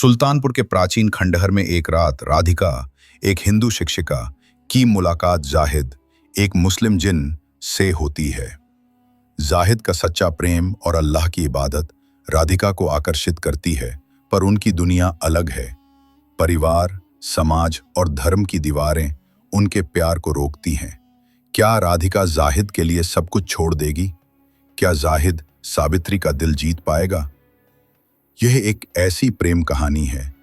सुल्तानपुर के प्राचीन खंडहर में एक रात राधिका, एक हिंदू शिक्षिका, की मुलाकात जाहिद, एक मुस्लिम जिन से होती है। जाहिद का सच्चा प्रेम और अल्लाह की इबादत राधिका को आकर्षित करती है, पर उनकी दुनिया अलग है। परिवार, समाज और धर्म की दीवारें उनके प्यार को रोकती हैं। क्या राधिका जाहिद के लिए सब कुछ छोड़ देगी? क्या जाहिद सावित्री का दिल जीत पाएगा? यह एक ऐसी प्रेम कहानी है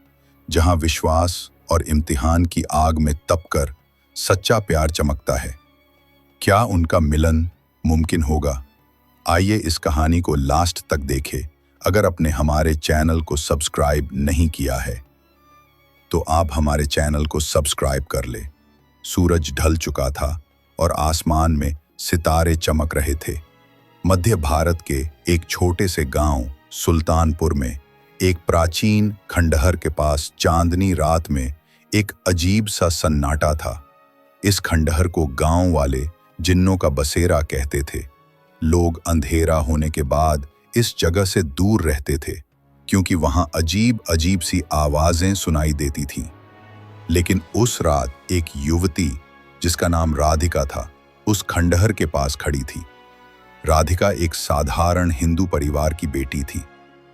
जहां विश्वास और इम्तिहान की आग में तपकर सच्चा प्यार चमकता है। क्या उनका मिलन मुमकिन होगा? आइए इस कहानी को लास्ट तक देखें। अगर आपने हमारे चैनल को सब्सक्राइब नहीं किया है तो आप हमारे चैनल को सब्सक्राइब कर ले। सूरज ढल चुका था और आसमान में सितारे चमक रहे थे। मध्य भारत के एक छोटे से गांव सुल्तानपुर में एक प्राचीन खंडहर के पास चांदनी रात में एक अजीब सा सन्नाटा था। इस खंडहर को गांव वाले जिन्नों का बसेरा कहते थे। लोग अंधेरा होने के बाद इस जगह से दूर रहते थे क्योंकि वहां अजीब अजीब सी आवाजें सुनाई देती थीं। लेकिन उस रात एक युवती जिसका नाम राधिका था उस खंडहर के पास खड़ी थी। राधिका एक साधारण हिंदू परिवार की बेटी थी।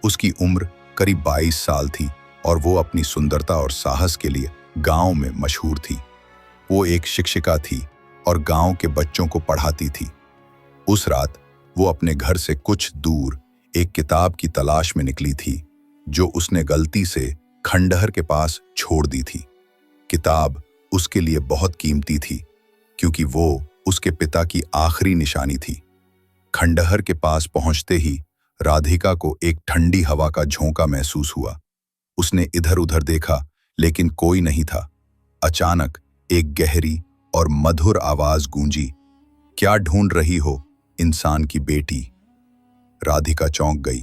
उसकी उम्र करीब 22 साल थी और वो अपनी सुंदरता और साहस के लिए गांव में मशहूर थी। वो एक शिक्षिका थी और गांव के बच्चों को पढ़ाती थी। उस रात वो अपने घर से कुछ दूर एक किताब की तलाश में निकली थी जो उसने गलती से खंडहर के पास छोड़ दी थी। किताब उसके लिए बहुत कीमती थी क्योंकि वो उसके पिता की आखिरी निशानी थी। खंडहर के पास पहुंचते ही राधिका को एक ठंडी हवा का झोंका महसूस हुआ। उसने इधर उधर देखा लेकिन कोई नहीं था। अचानक एक गहरी और मधुर आवाज गूंजी, क्या ढूंढ रही हो इंसान की बेटी? राधिका चौंक गई।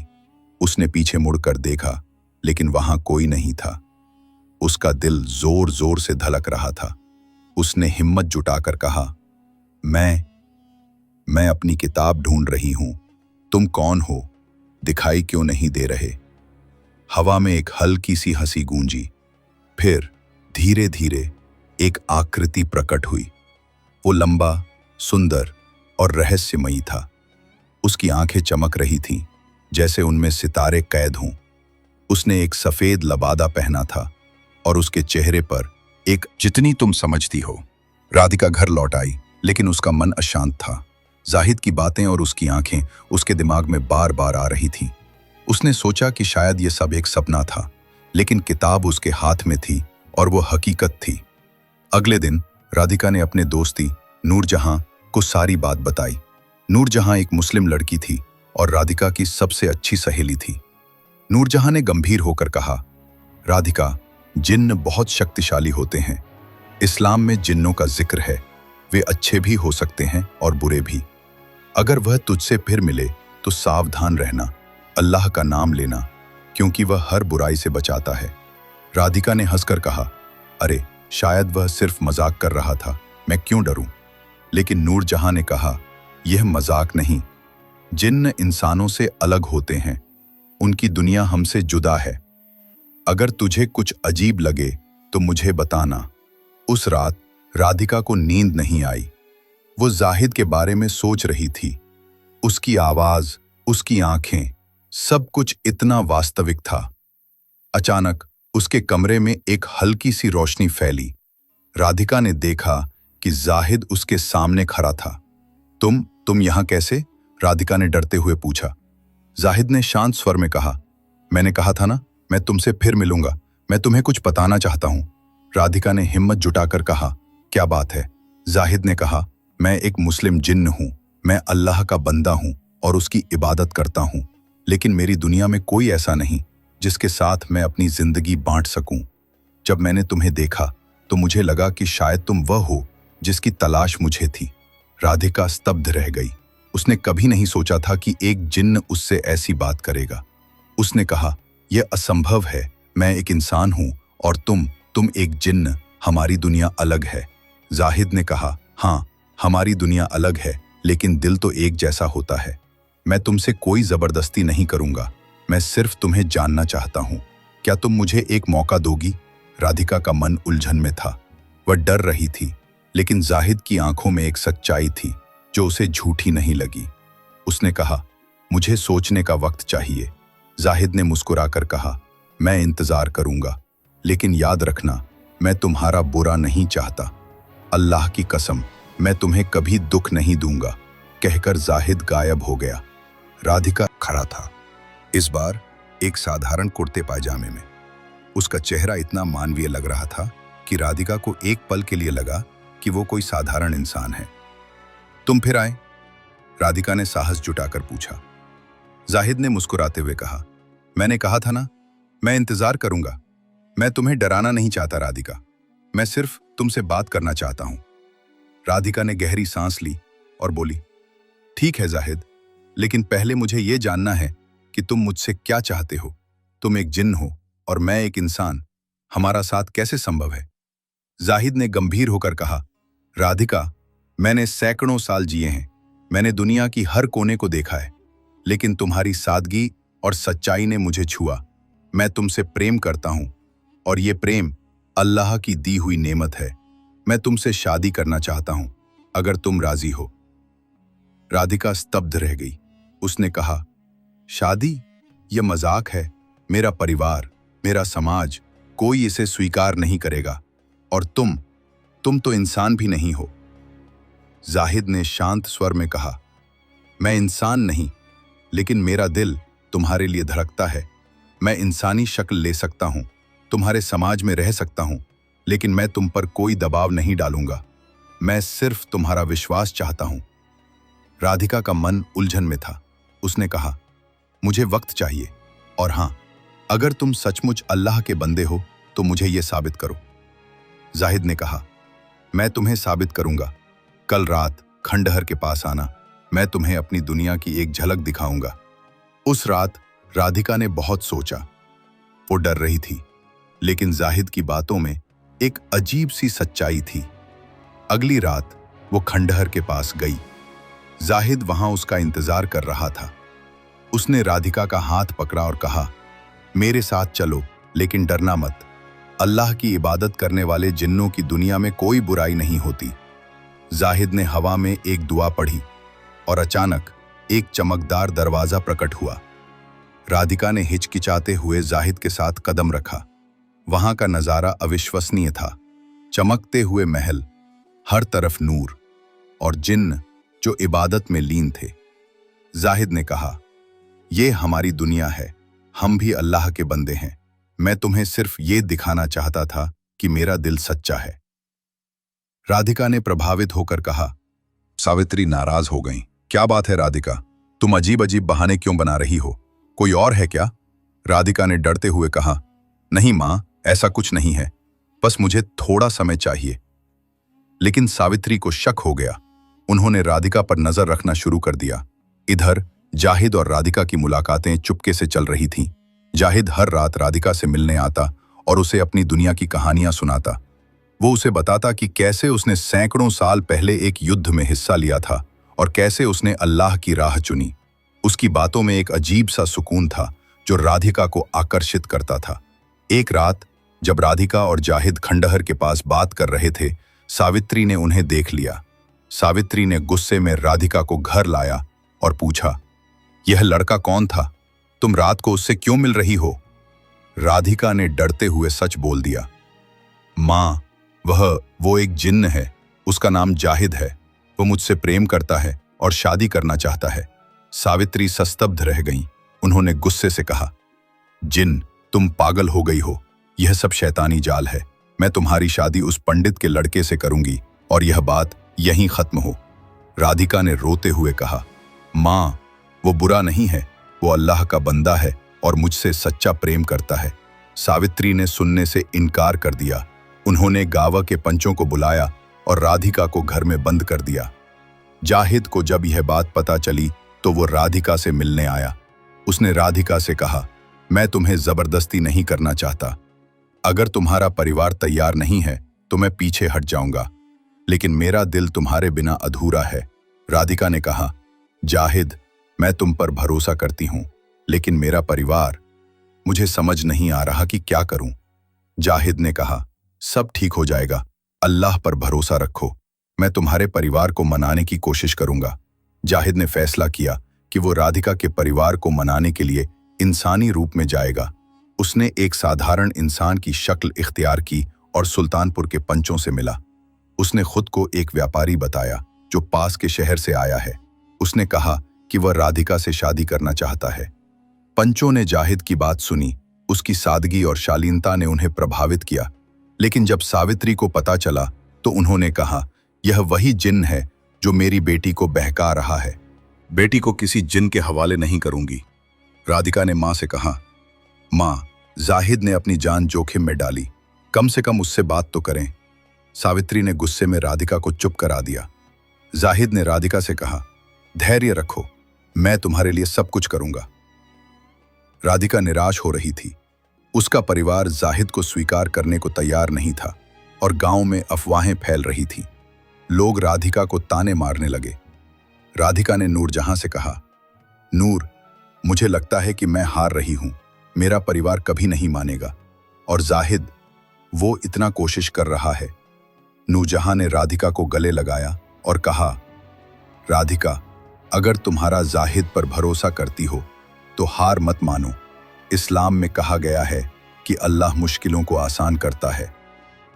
उसने पीछे मुड़कर देखा लेकिन वहां कोई नहीं था। उसका दिल जोर जोर से धड़क रहा था। उसने हिम्मत जुटाकर कहा, मैं अपनी किताब ढूंढ रही हूं। तुम कौन हो? दिखाई क्यों नहीं दे रहे? हवा में एक हल्की सी हंसी गूंजी। फिर धीरे धीरे एक आकृति प्रकट हुई। वो लंबा, सुंदर और रहस्यमयी था। उसकी आंखें चमक रही थीं जैसे उनमें सितारे कैद हों। उसने एक सफेद लबादा पहना था और उसके चेहरे पर एक जितनी तुम समझती हो। राधिका घर लौट आई लेकिन उसका मन अशांत था। जाहिद की बातें और उसकी आंखें उसके दिमाग में बार बार आ रही थीं। उसने सोचा कि शायद ये सब एक सपना था, लेकिन किताब उसके हाथ में थी और वो हकीकत थी। अगले दिन राधिका ने अपने दोस्ती नूरजहां को सारी बात बताई। नूरजहां एक मुस्लिम लड़की थी और राधिका की सबसे अच्छी सहेली थी। नूरजहां ने गंभीर होकर कहा, राधिका, जिन्न बहुत शक्तिशाली होते हैं। इस्लाम में जिन्नों का जिक्र है। वे अच्छे भी हो सकते हैं और बुरे भी। अगर वह तुझसे फिर मिले तो सावधान रहना, अल्लाह का नाम लेना, क्योंकि वह हर बुराई से बचाता है। राधिका ने हंसकर कहा, अरे शायद वह सिर्फ मजाक कर रहा था, मैं क्यों डरूं? लेकिन नूरजहां ने कहा, यह मजाक नहीं। जिन्न इंसानों से अलग होते हैं। उनकी दुनिया हमसे जुदा है। अगर तुझे कुछ अजीब लगे तो मुझे बताना। उस रात राधिका को नींद नहीं आई। वो जाहिद के बारे में सोच रही थी। उसकी आवाज, उसकी आंखें, सब कुछ इतना वास्तविक था। अचानक उसके कमरे में एक हल्की सी रोशनी फैली। राधिका ने देखा कि जाहिद उसके सामने खड़ा था। तुम यहां कैसे? राधिका ने डरते हुए पूछा। जाहिद ने शांत स्वर में कहा, मैंने कहा था ना, मैं तुमसे फिर मिलूंगा। मैं तुम्हें कुछ बताना चाहता हूं। राधिका ने हिम्मत जुटाकर कहा, क्या बात है? जाहिद ने कहा, मैं एक मुस्लिम जिन्न हूं। मैं अल्लाह का बंदा हूं और उसकी इबादत करता हूं। लेकिन मेरी दुनिया में कोई ऐसा नहीं जिसके साथ मैं अपनी जिंदगी बांट सकूं। जब मैंने तुम्हें देखा तो मुझे लगा कि शायद तुम वह हो जिसकी तलाश मुझे थी। राधिका स्तब्ध रह गई। उसने कभी नहीं सोचा था कि एक जिन्न उससे ऐसी बात करेगा। उसने कहा, यह असंभव है। मैं एक इंसान हूं और तुम एक जिन्न। हमारी दुनिया अलग है। जाहिद ने कहा, हाँ, हमारी दुनिया अलग है, लेकिन दिल तो एक जैसा होता है। मैं तुमसे कोई जबरदस्ती नहीं करूंगा। मैं सिर्फ तुम्हें जानना चाहता हूं। क्या तुम मुझे एक मौका दोगी? राधिका का मन उलझन में था। वह डर रही थी, लेकिन जाहिद की आंखों में एक सच्चाई थी जो उसे झूठी नहीं लगी। उसने कहा, मुझे सोचने का वक्त चाहिए। जाहिद ने मुस्कुराकर कहा, मैं इंतजार करूंगा, लेकिन याद रखना, मैं तुम्हारा बुरा नहीं चाहता। अल्लाह की कसम, मैं तुम्हें कभी दुख नहीं दूंगा। कहकर जाहिद गायब हो गया। राधिका खड़ा था, इस बार एक साधारण कुर्ते पायजामे में। उसका चेहरा इतना मानवीय लग रहा था कि राधिका को एक पल के लिए लगा कि वो कोई साधारण इंसान है। तुम फिर आए? राधिका ने साहस जुटाकर पूछा। जाहिद ने मुस्कुराते हुए कहा, मैंने कहा था ना, मैं इंतजार करूंगा। मैं तुम्हें डराना नहीं चाहता राधिका, मैं सिर्फ तुमसे बात करना चाहता हूं। राधिका ने गहरी सांस ली और बोली, ठीक है जाहिद, लेकिन पहले मुझे यह जानना है कि तुम मुझसे क्या चाहते हो। तुम एक जिन्न हो और मैं एक इंसान, हमारा साथ कैसे संभव है? जाहिद ने गंभीर होकर कहा, राधिका, मैंने सैकड़ों साल जिए हैं, मैंने दुनिया की हर कोने को देखा है, लेकिन तुम्हारी सादगी और सच्चाई ने मुझे छुआ। मैं तुमसे प्रेम करता हूं और ये प्रेम अल्लाह की दी हुई नेमत है। मैं तुमसे शादी करना चाहता हूं, अगर तुम राजी हो। राधिका स्तब्ध रह गई। उसने कहा, शादी? यह मजाक है। मेरा परिवार, मेरा समाज, कोई इसे स्वीकार नहीं करेगा। और तुम तो इंसान भी नहीं हो। जाहिद ने शांत स्वर में कहा, मैं इंसान नहीं, लेकिन मेरा दिल तुम्हारे लिए धड़कता है। मैं इंसानी शक्ल ले सकता हूं, तुम्हारे समाज में रह सकता हूं, लेकिन मैं तुम पर कोई दबाव नहीं डालूंगा। मैं सिर्फ तुम्हारा विश्वास चाहता हूं। राधिका का मन उलझन में था। उसने कहा, मुझे वक्त चाहिए, और हां, अगर तुम सचमुच अल्लाह के बंदे हो तो मुझे यह साबित करो। जाहिद ने कहा, मैं तुम्हें साबित करूंगा। कल रात खंडहर के पास आना, मैं तुम्हें अपनी दुनिया की एक झलक दिखाऊंगा। उस रात राधिका ने बहुत सोचा। वो डर रही थी, लेकिन जाहिद की बातों में एक अजीब सी सच्चाई थी। अगली रात वो खंडहर के पास गई। जाहिद वहां उसका इंतजार कर रहा था। उसने राधिका का हाथ पकड़ा और कहा, मेरे साथ चलो, लेकिन डरना मत। अल्लाह की इबादत करने वाले जिन्नों की दुनिया में कोई बुराई नहीं होती। जाहिद ने हवा में एक दुआ पढ़ी और अचानक एक चमकदार दरवाजा प्रकट हुआ। राधिका ने हिचकिचाते हुए जाहिद के साथ कदम रखा। वहां का नजारा अविश्वसनीय था। चमकते हुए महल, हर तरफ नूर, और जिन्न जो इबादत में लीन थे। जाहिद ने कहा, यह हमारी दुनिया है, हम भी अल्लाह के बंदे हैं। मैं तुम्हें सिर्फ ये दिखाना चाहता था कि मेरा दिल सच्चा है। राधिका ने प्रभावित होकर कहा। सावित्री नाराज हो गईं। क्या बात है राधिका, तुम अजीब अजीब बहाने क्यों बना रही हो? कोई और है क्या? राधिका ने डरते हुए कहा, नहीं मां, ऐसा कुछ नहीं है, बस मुझे थोड़ा समय चाहिए। लेकिन सावित्री को शक हो गया। उन्होंने राधिका पर नजर रखना शुरू कर दिया। इधर जाहिद और राधिका की मुलाकातें चुपके से चल रही थीं। जाहिद हर रात राधिका से मिलने आता और उसे अपनी दुनिया की कहानियां सुनाता। वो उसे बताता कि कैसे उसने सैकड़ों साल पहले एक युद्ध में हिस्सा लिया था और कैसे उसने अल्लाह की राह चुनी। उसकी बातों में एक अजीब सा सुकून था जो राधिका को आकर्षित करता था। एक रात जब राधिका और जाहिद खंडहर के पास बात कर रहे थे, सावित्री ने उन्हें देख लिया। सावित्री ने गुस्से में राधिका को घर लाया और पूछा, यह लड़का कौन था? तुम रात को उससे क्यों मिल रही हो? राधिका ने डरते हुए सच बोल दिया, मां, वो एक जिन्न है। उसका नाम जाहिद है। वो मुझसे प्रेम करता है और शादी करना चाहता है। सावित्री सस्तब्ध रह गईं। उन्होंने गुस्से से कहा, जिन्न, तुम पागल हो गई हो। यह सब शैतानी जाल है। मैं तुम्हारी शादी उस पंडित के लड़के से करूंगी और यह बात यहीं खत्म हो। राधिका ने रोते हुए कहा, मां, वो बुरा नहीं है, वो अल्लाह का बंदा है और मुझसे सच्चा प्रेम करता है। सावित्री ने सुनने से इनकार कर दिया। उन्होंने गांव के पंचों को बुलाया और राधिका को घर में बंद कर दिया। जाहिद को जब यह बात पता चली तो वो राधिका से मिलने आया। उसने राधिका से कहा, मैं तुम्हें जबरदस्ती नहीं करना चाहता। अगर तुम्हारा परिवार तैयार नहीं है तो मैं पीछे हट जाऊंगा, लेकिन मेरा दिल तुम्हारे बिना अधूरा है। राधिका ने कहा, जाहिद, मैं तुम पर भरोसा करती हूं, लेकिन मेरा परिवार, मुझे समझ नहीं आ रहा कि क्या करूं। जाहिद ने कहा, सब ठीक हो जाएगा, अल्लाह पर भरोसा रखो, मैं तुम्हारे परिवार को मनाने की कोशिश करूंगा। जाहिद ने फैसला किया कि वो राधिका के परिवार को मनाने के लिए इंसानी रूप में जाएगा। उसने एक साधारण इंसान की शक्ल इख्तियार की और सुल्तानपुर के पंचों से मिला। उसने खुद को एक व्यापारी बताया जो पास के शहर से आया है। उसने कहा कि वह राधिका से शादी करना चाहता है। पंचों ने जाहिद की बात सुनी। उसकी सादगी और शालीनता ने उन्हें प्रभावित किया, लेकिन जब सावित्री को पता चला तो उन्होंने कहा, यह वही जिन्न है जो मेरी बेटी को बहका रहा है। बेटी को किसी जिन्न के हवाले नहीं करूंगी। राधिका ने मां से कहा, मां, जाहिद ने अपनी जान जोखिम में डाली, कम से कम उससे बात तो करें। सावित्री ने गुस्से में राधिका को चुप करा दिया। जाहिद ने राधिका से कहा, धैर्य रखो, मैं तुम्हारे लिए सब कुछ करूंगा। राधिका निराश हो रही थी। उसका परिवार जाहिद को स्वीकार करने को तैयार नहीं था और गांव में अफवाहें फैल रही थीं। लोग राधिका को ताने मारने लगे। राधिका ने नूरजहां से कहा, नूर, मुझे लगता है कि मैं हार रही हूं, मेरा परिवार कभी नहीं मानेगा। और जाहिद, वो इतना कोशिश कर रहा है। नूरजहां ने राधिका को गले लगाया और कहा, राधिका, अगर तुम्हारा जाहिद पर भरोसा करती हो तो हार मत मानो। इस्लाम में कहा गया है कि अल्लाह मुश्किलों को आसान करता है।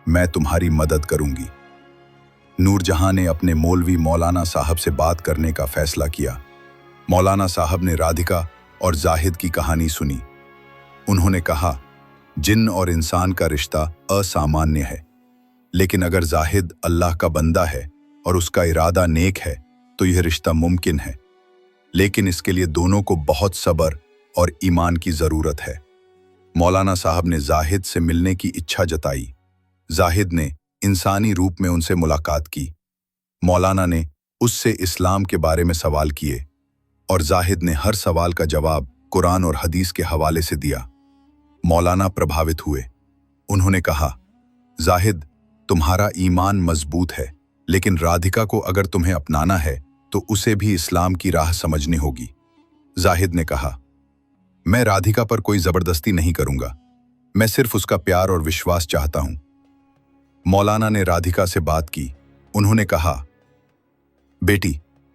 मैं तुम्हारी मदद करूंगी। नूरजहां ने अपने मौलवी मौलाना साहब से बात करने का फैसला किया। मौलाना साहब ने राधिका और जाहिद की कहानी सुनी। उन्होंने कहा, जिन्न और इंसान का रिश्ता असामान्य है, लेकिन अगर जाहिद अल्लाह का बंदा है और उसका इरादा नेक है तो यह रिश्ता मुमकिन है, लेकिन इसके लिए दोनों को बहुत सब्र और ईमान की जरूरत है। मौलाना साहब ने जाहिद से मिलने की इच्छा जताई। जाहिद ने इंसानी रूप में उनसे मुलाकात की। मौलाना ने उससे इस्लाम के बारे में सवाल किए और जाहिद ने हर सवाल का जवाब कुरान और हदीस के हवाले से दिया। मौलाना प्रभावित हुए। उन्होंने कहा, जाहिद, तुम्हारा ईमान मजबूत है, लेकिन राधिका को अगर तुम्हें अपनाना है तो उसे भी इस्लाम की राह समझनी होगी। जाहिद ने कहा, मैं राधिका पर कोई जबरदस्ती नहीं करूंगा, मैं सिर्फ उसका प्यार और विश्वास चाहता हूं। मौलाना ने राधिका से बात की। उन्होंने कहा, बेटी,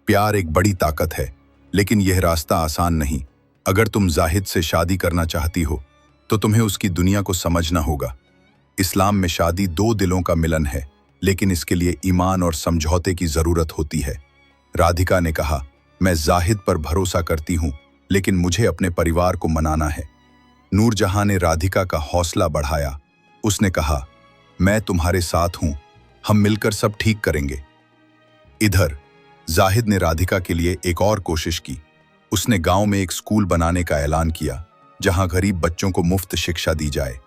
प्यार एक बड़ी ताकत है, लेकिन यह रास्ता आसान नहीं। अगर तुम जाहिद से शादी करना चाहती हो तो तुम्हें उसकी दुनिया को समझना होगा। इस्लाम में शादी दो दिलों का मिलन है, लेकिन इसके लिए ईमान और समझौते की जरूरत होती है। राधिका ने कहा, मैं जाहिद पर भरोसा करती हूं, लेकिन मुझे अपने परिवार को मनाना है। नूरजहां ने राधिका का हौसला बढ़ाया। उसने कहा, मैं तुम्हारे साथ हूं, हम मिलकर सब ठीक करेंगे। इधर जाहिद ने राधिका के लिए एक और कोशिश की। उसने गांव में एक स्कूल बनाने का ऐलान किया जहां गरीब बच्चों को मुफ्त शिक्षा दी जाए।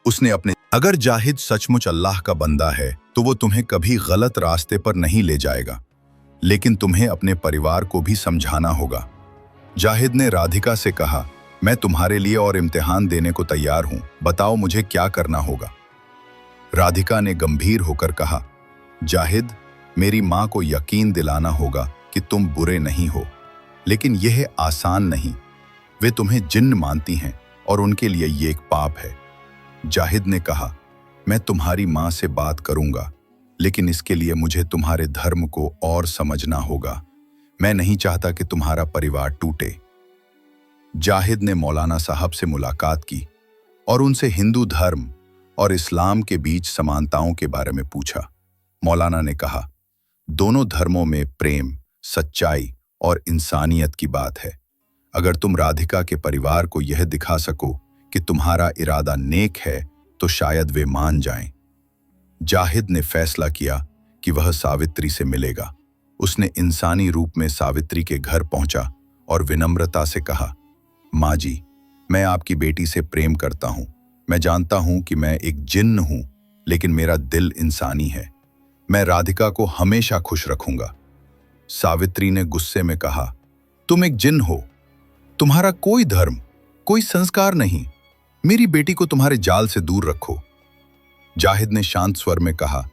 उसने अपने अगर जाहिद सचमुच अल्लाह का बंदा है तो वो तुम्हें कभी गलत रास्ते पर नहीं ले जाएगा, लेकिन तुम्हें अपने परिवार को भी समझाना होगा। जाहिद ने राधिका से कहा, मैं तुम्हारे लिए और इम्तिहान देने को तैयार हूं, बताओ मुझे क्या करना होगा। राधिका ने गंभीर होकर कहा, जाहिद, मेरी मां को यकीन दिलाना होगा कि तुम बुरे नहीं हो, लेकिन यह आसान नहीं। वे तुम्हें जिन्न मानती हैं और उनके लिए ये एक पाप है। जाहिद ने कहा, मैं तुम्हारी मां से बात करूंगा, लेकिन इसके लिए मुझे तुम्हारे धर्म को और समझना होगा। मैं नहीं चाहता कि तुम्हारा परिवार टूटे। जाहिद ने मौलाना साहब से मुलाकात की और उनसे हिंदू धर्म और इस्लाम के बीच समानताओं के बारे में पूछा। मौलाना ने कहा, दोनों धर्मों में प्रेम, सच्चाई और इंसानियत की बात है। अगर तुम राधिका के परिवार को यह दिखा सको कि तुम्हारा इरादा नेक है तो शायद वे मान जाएं। जाहिद ने फैसला किया कि वह सावित्री से मिलेगा। उसने इंसानी रूप में सावित्री के घर पहुंचा और विनम्रता से कहा, माँ जी, मैं आपकी बेटी से प्रेम करता हूं। मैं जानता हूं कि मैं एक जिन्न हूं, लेकिन मेरा दिल इंसानी है। मैं राधिका को हमेशा खुश रखूंगा। सावित्री ने गुस्से में कहा, तुम एक जिन्न हो, तुम्हारा कोई धर्म, कोई संस्कार नहीं। मेरी बेटी को तुम्हारे जाल से दूर रखो। जाहिद ने शांत स्वर में कहा,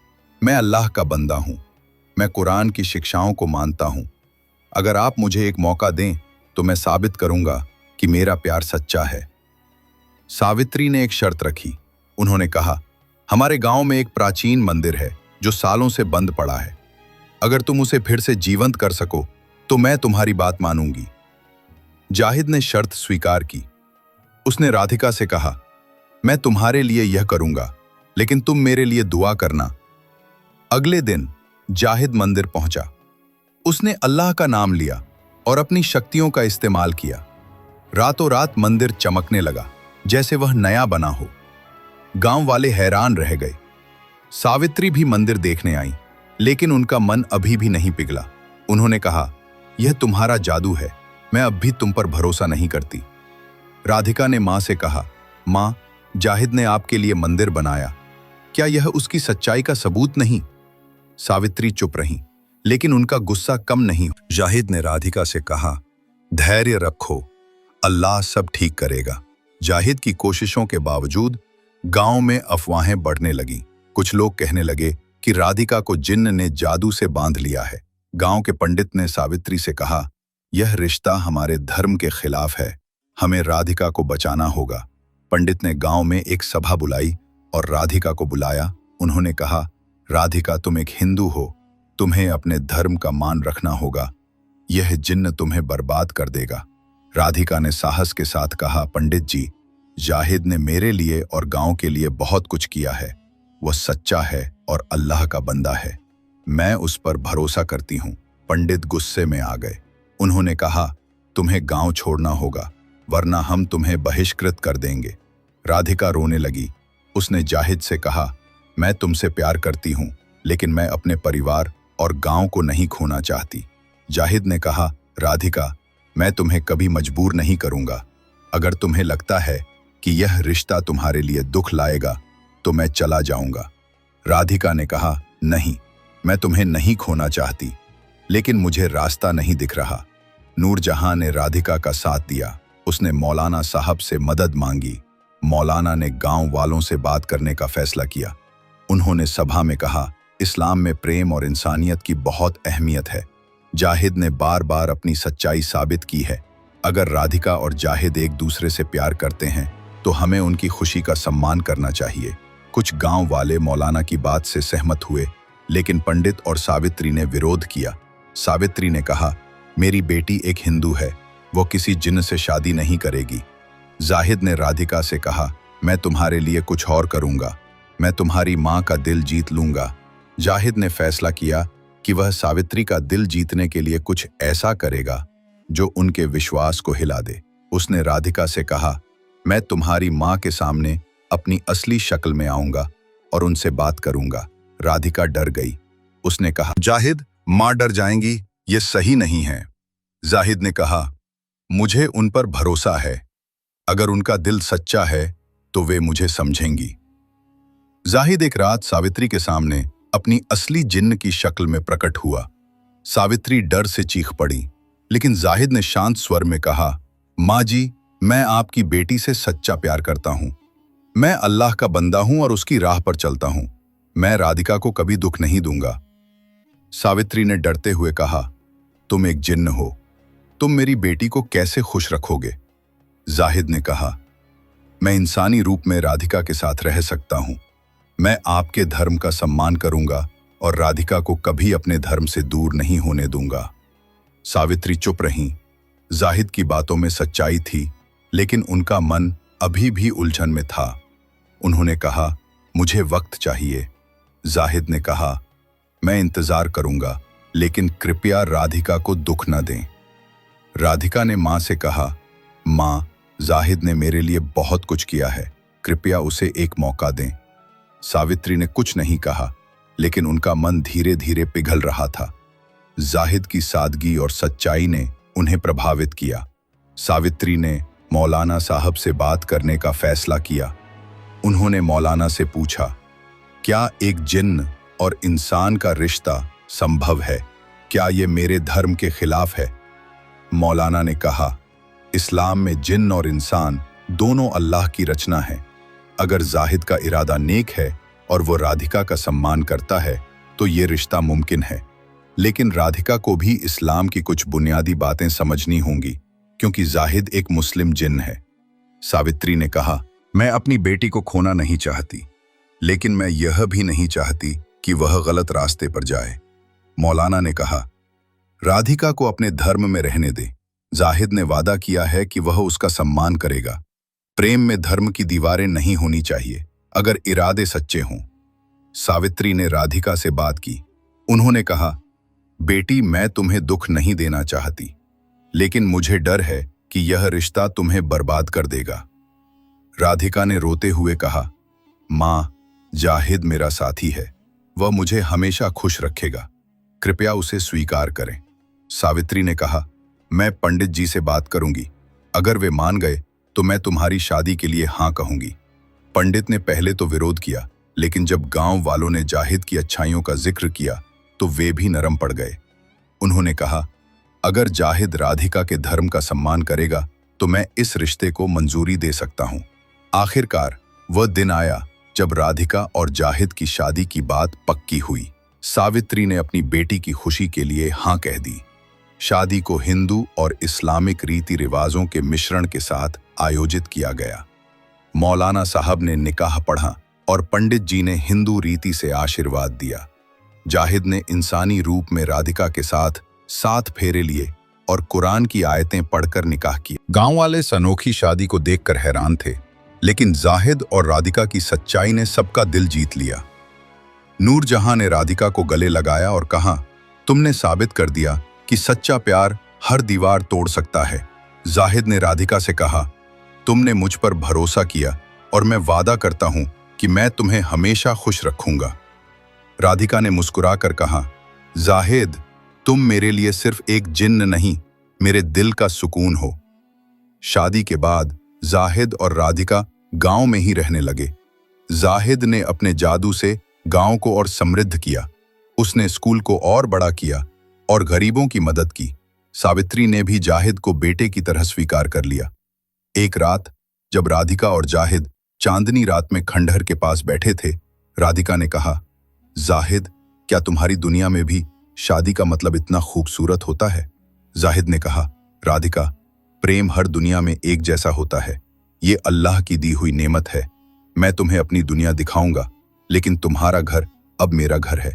मैं अल्लाह का बंदा हूं, मैं कुरान की शिक्षाओं को मानता हूं। अगर आप मुझे एक मौका दें तो मैं साबित करूंगा कि मेरा प्यार सच्चा है। सावित्री ने एक शर्त रखी। उन्होंने कहा, हमारे गांव में एक प्राचीन मंदिर है जो सालों से बंद पड़ा है। अगर तुम उसे फिर से जीवंत कर सको तो मैं तुम्हारी बात मानूंगी। जाहिद ने शर्त स्वीकार की। उसने राधिका से कहा, मैं तुम्हारे लिए यह करूंगा, लेकिन तुम मेरे लिए दुआ करना। अगले दिन जाहिद मंदिर पहुंचा। उसने अल्लाह का नाम लिया और अपनी शक्तियों का इस्तेमाल किया। रातों रात मंदिर चमकने लगा, जैसे वह नया बना हो। गांव वाले हैरान रह गए। सावित्री भी मंदिर देखने आई, लेकिन उनका मन अभी भी नहीं पिघला। उन्होंने कहा, यह तुम्हारा जादू है, मैं अब भी तुम पर भरोसा नहीं करती। राधिका ने मां से कहा, मां, जाहिद ने आपके लिए मंदिर बनाया, क्या यह उसकी सच्चाई का सबूत नहीं? सावित्री चुप रहीं, लेकिन उनका गुस्सा कम नहीं। जाहिद ने राधिका से कहा, धैर्य रखो, अल्लाह सब ठीक करेगा। जाहिद की कोशिशों के बावजूद गांव में अफवाहें बढ़ने लगीं। कुछ लोग कहने लगे कि राधिका को जिन्न ने जादू से बांध लिया है। गांव के पंडित ने सावित्री से कहा, यह रिश्ता हमारे धर्म के खिलाफ है, हमें राधिका को बचाना होगा। पंडित ने गांव में एक सभा बुलाई और राधिका को बुलाया। उन्होंने कहा, राधिका, तुम एक हिंदू हो, तुम्हें अपने धर्म का मान रखना होगा, यह जिन्न तुम्हें बर्बाद कर देगा। राधिका ने साहस के साथ कहा, पंडित जी, जाहिद ने मेरे लिए और गांव के लिए बहुत कुछ किया है, वह सच्चा है और अल्लाह का बंदा है, मैं उस पर भरोसा करती हूँ। पंडित गुस्से में आ गए। उन्होंने कहा, तुम्हें गांव छोड़ना होगा, वरना हम तुम्हें बहिष्कृत कर देंगे। राधिका रोने लगी। उसने जाहिद से कहा, मैं तुमसे प्यार करती हूँ, लेकिन मैं अपने परिवार और गांव को नहीं खोना चाहती। जाहिद ने कहा, राधिका, मैं तुम्हें कभी मजबूर नहीं करूंगा। अगर तुम्हें लगता है कि यह रिश्ता तुम्हारे लिए दुख लाएगा तो मैं चला जाऊंगा। राधिका ने कहा, नहीं, मैं तुम्हें नहीं खोना चाहती, लेकिन मुझे रास्ता नहीं दिख रहा। नूरजहां ने राधिका का साथ दिया। उसने मौलाना साहब से मदद मांगी। मौलाना ने गांव वालों से बात करने का फैसला किया। उन्होंने सभा में कहा, इस्लाम में प्रेम और इंसानियत की बहुत अहमियत है। जाहिद ने बार बार अपनी सच्चाई साबित की है। अगर राधिका और जाहिद एक दूसरे से प्यार करते हैं तो हमें उनकी खुशी का सम्मान करना चाहिए। कुछ गांव वाले मौलाना की बात से सहमत हुए, लेकिन पंडित और सावित्री ने विरोध किया। सावित्री ने कहा, मेरी बेटी एक हिंदू है, वो किसी जिन्न से शादी नहीं करेगी। जाहिद ने राधिका से कहा, मैं तुम्हारे लिए कुछ और करूंगा, मैं तुम्हारी माँ का दिल जीत लूंगा। जाहिद ने फैसला किया कि वह सावित्री का दिल जीतने के लिए कुछ ऐसा करेगा जो उनके विश्वास को हिला दे। उसने राधिका से कहा, मैं तुम्हारी माँ के सामने अपनी असली शक्ल में आऊंगा और उनसे बात करूंगा। राधिका डर गई। उसने कहा, जाहिद, माँ डर जाएंगी, ये सही नहीं है। जाहिद ने कहा, मुझे उन पर भरोसा है, अगर उनका दिल सच्चा है तो वे मुझे समझेंगी। जाहिद एक रात सावित्री के सामने अपनी असली जिन्न की शक्ल में प्रकट हुआ। सावित्री डर से चीख पड़ी, लेकिन जाहिद ने शांत स्वर में कहा, माँ जी, मैं आपकी बेटी से सच्चा प्यार करता हूँ। मैं अल्लाह का बंदा हूँ और उसकी राह पर चलता हूँ। मैं राधिका को कभी दुख नहीं दूंगा। सावित्री ने डरते हुए कहा, तुम एक जिन्न हो, तुम मेरी बेटी को कैसे खुश रखोगे? जाहिद ने कहा, मैं इंसानी रूप में राधिका के साथ रह सकता हूँ। मैं आपके धर्म का सम्मान करूंगा और राधिका को कभी अपने धर्म से दूर नहीं होने दूंगा। सावित्री चुप रहीं। जाहिद की बातों में सच्चाई थी, लेकिन उनका मन अभी भी उलझन में था। उन्होंने कहा, मुझे वक्त चाहिए। जाहिद ने कहा, मैं इंतजार करूंगा, लेकिन कृपया राधिका को दुख न दें। राधिका ने माँ से कहा, माँ, जाहिद ने मेरे लिए बहुत कुछ किया है, कृपया उसे एक मौका दें। सावित्री ने कुछ नहीं कहा, लेकिन उनका मन धीरे धीरे पिघल रहा था। जाहिद की सादगी और सच्चाई ने उन्हें प्रभावित किया। सावित्री ने मौलाना साहब से बात करने का फैसला किया। उन्होंने मौलाना से पूछा, क्या एक जिन्न और इंसान का रिश्ता संभव है? क्या ये मेरे धर्म के खिलाफ है? मौलाना ने कहा, इस्लाम में जिन्न और इंसान दोनों अल्लाह की रचना है। अगर जाहिद का इरादा नेक है और वो राधिका का सम्मान करता है तो ये रिश्ता मुमकिन है, लेकिन राधिका को भी इस्लाम की कुछ बुनियादी बातें समझनी होंगी, क्योंकि जाहिद एक मुस्लिम जिन्न है। सावित्री ने कहा, मैं अपनी बेटी को खोना नहीं चाहती, लेकिन मैं यह भी नहीं चाहती कि वह गलत रास्ते पर जाए। मौलाना ने कहा, राधिका को अपने धर्म में रहने दे। जाहिद ने वादा किया है कि वह उसका सम्मान करेगा। प्रेम में धर्म की दीवारें नहीं होनी चाहिए, अगर इरादे सच्चे हों। सावित्री ने राधिका से बात की। उन्होंने कहा, बेटी, मैं तुम्हें दुख नहीं देना चाहती, लेकिन मुझे डर है कि यह रिश्ता तुम्हें बर्बाद कर देगा। राधिका ने रोते हुए कहा, माँ, जाहिद मेरा साथी है, वह मुझे हमेशा खुश रखेगा, कृपया उसे स्वीकार करें। सावित्री ने कहा, मैं पंडित जी से बात करूंगी, अगर वे मान गए तो मैं तुम्हारी शादी के लिए हाँ कहूंगी। पंडित ने पहले तो विरोध किया, लेकिन जब गांव वालों ने जाहिद की अच्छाइयों का जिक्र किया तो वे भी नरम पड़ गए। उन्होंने कहा, अगर जाहिद राधिका के धर्म का सम्मान करेगा तो मैं इस रिश्ते को मंजूरी दे सकता हूं। आखिरकार वह दिन आया जब राधिका और जाहिद की शादी की बात पक्की हुई। सावित्री ने अपनी बेटी की खुशी के लिए हाँ कह दी। शादी को हिंदू और इस्लामिक रीति रिवाजों के मिश्रण के साथ आयोजित किया गया। मौलाना साहब ने निकाह पढ़ा और पंडित जी ने हिंदू रीति से आशीर्वाद दिया। जाहिद ने इंसानी रूप में राधिका के साथ 7 फेरे लिए और कुरान की आयतें पढ़कर निकाह किया। गांव वाले इस अनोखी शादी को देखकर हैरान थे, लेकिन जाहिद और राधिका की सच्चाई ने सबका दिल जीत लिया। नूरजहां ने राधिका को गले लगाया और कहा, तुमने साबित कर दिया कि सच्चा प्यार हर दीवार तोड़ सकता है। जाहिद ने राधिका से कहा, तुमने मुझ पर भरोसा किया और मैं वादा करता हूं कि मैं तुम्हें हमेशा खुश रखूंगा। राधिका ने मुस्कुराकर कहा, जाहिद, तुम मेरे लिए सिर्फ एक जिन्न नहीं, मेरे दिल का सुकून हो। शादी के बाद जाहिद और राधिका गांव में ही रहने लगे। जाहिद ने अपने जादू से गांव को और समृद्ध किया। उसने स्कूल को और बड़ा किया और गरीबों की मदद की। सावित्री ने भी जाहिद को बेटे की तरह स्वीकार कर लिया। एक रात जब राधिका और जाहिद चांदनी रात में खंडहर के पास बैठे थे, राधिका ने कहा, जाहिद, क्या तुम्हारी दुनिया में भी शादी का मतलब इतना खूबसूरत होता है? जाहिद ने कहा, राधिका, प्रेम हर दुनिया में एक जैसा होता है। ये अल्लाह की दी हुई नेमत है। मैं तुम्हें अपनी दुनिया दिखाऊंगा, लेकिन तुम्हारा घर अब मेरा घर है।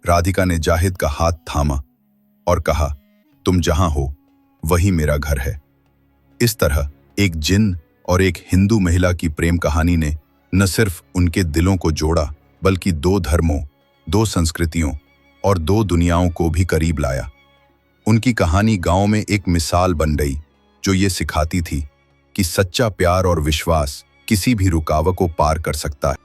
राधिका ने जाहिद का हाथ थामा और कहा, तुम जहां हो वही मेरा घर है। इस तरह एक जिन्न और एक हिंदू महिला की प्रेम कहानी ने न सिर्फ उनके दिलों को जोड़ा, बल्कि 2 धर्मों, 2 संस्कृतियों और 2 दुनियाओं को भी करीब लाया। उनकी कहानी गांव में एक मिसाल बन गई, जो ये सिखाती थी कि सच्चा प्यार और विश्वास किसी भी रुकावट को पार कर सकता है।